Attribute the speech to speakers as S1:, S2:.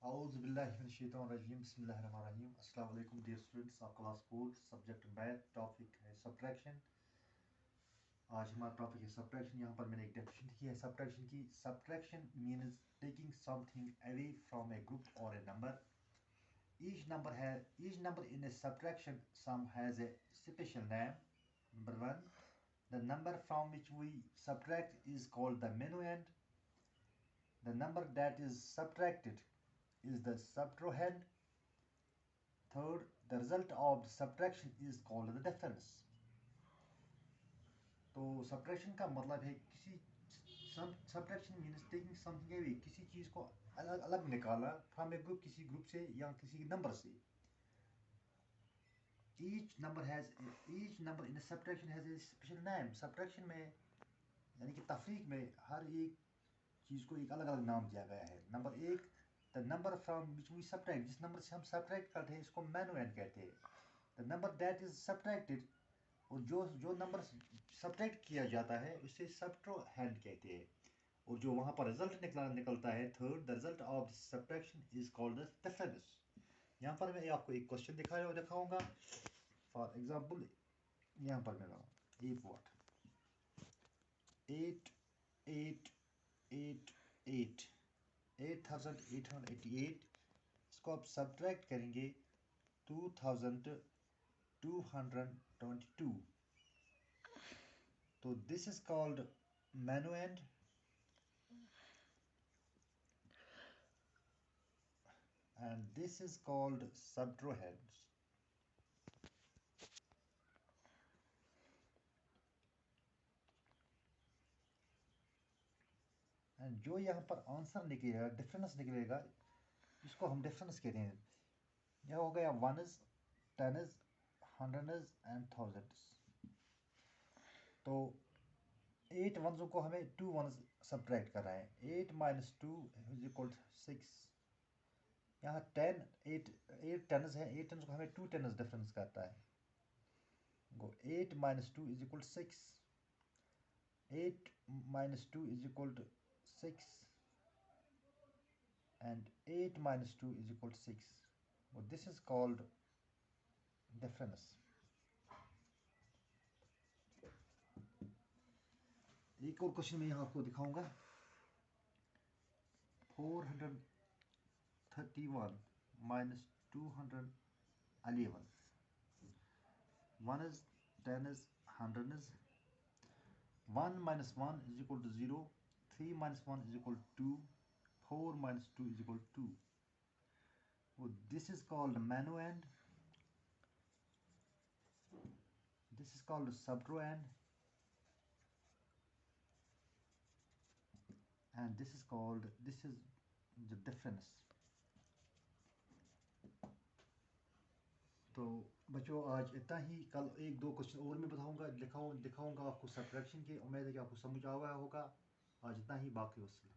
S1: औज़ुबिल्लाहिमिनश्शैतानिर्रजीम बिस्मिल्लाहिर्रहमानिर्रहीम। अस्सलाम वालेकुम dear students of class 4 subject math. Topic है सब्ट्रैक्शन। आज हमारा टॉपिक है सब्ट्रैक्शन। यहाँ पर मैंने एक डेफिनेशन लिखी है सब्ट्रैक्शन की। Subtraction means taking something away from A group और ए number. Each number in a subtraction sum has a special name. Number 1, the number from which we subtract is called the minuend. The number that is subtracted is the subtrahend. Third, the result of the subtraction is called the difference. तो subtraction का मतलब है किसी subtraction means taking something away, किसी चीज को अलग अलग निकाला from a group, किसी ग्रुप से या किसी नंबर से. Each number in a subtraction has a special name. Subtraction में यानी कि तफरीक में हर एक चीज को एक अलग अलग नाम दिया गया है. Number 1, the number from which we subtract, जिस नंबर से हम subtract करते हैं इसको minuend कहते हैं. The number that is subtracted, और जो नंबर सब्ट्रैक्ट किया जाता है उसे subtrahend कहते हैं. और जो वहाँ पर रिजल्ट निकलता है, third, the result of subtraction is called the difference. यहाँ पर मैं आपको एक क्वेश्चन दिखाऊंगा. फॉर एग्जांपल यहाँ पर मैं लगाऊंगा 8888 इसको आप सब्ट्रैक्ट करेंगे 2222. तो this is called minuend and this is called subtrahend. And जो यहाँ पर आंसर निकलेगा, डिफरेंस निकलेगा, इसको हम डिफरेंस कहते हैं. यह हो गया 1s, 10s, 100s and 1000s. तो 8 वंसों को हमें 2 वंस सब्ट्रैक्ट कर रहे हैं. 8 minus 2 इज इक्वल 6. यहाँ 8 10s है. 8 10s को हमें 2 10s डिफरेंस करता है. गो 8 minus 2 is equal 6. 8 minus 2 is equal to 6 and 8 minus 2 is equal to 6. Well, this is called difference. एक और क्वेश्चन मैं यहाँ आपको दिखाऊंगा. 431 minus 211. 1 is 10 is 100 is 1 minus 1 is equal to 0. 3 minus 1 is equal to 2. 4 minus 2 is equal to 2. Well, this is called minuend. This is called subtrahend. And this is the difference. तो बच्चों आज इतना ही. कल 1-2 question और मैं बताऊंगा, दिखाऊंगा आपको सब्ट्रैक्शन के. उम्मीद है कि आपको समझ आ गया होगा. आज इतना ही. बाकी वस्सलाम.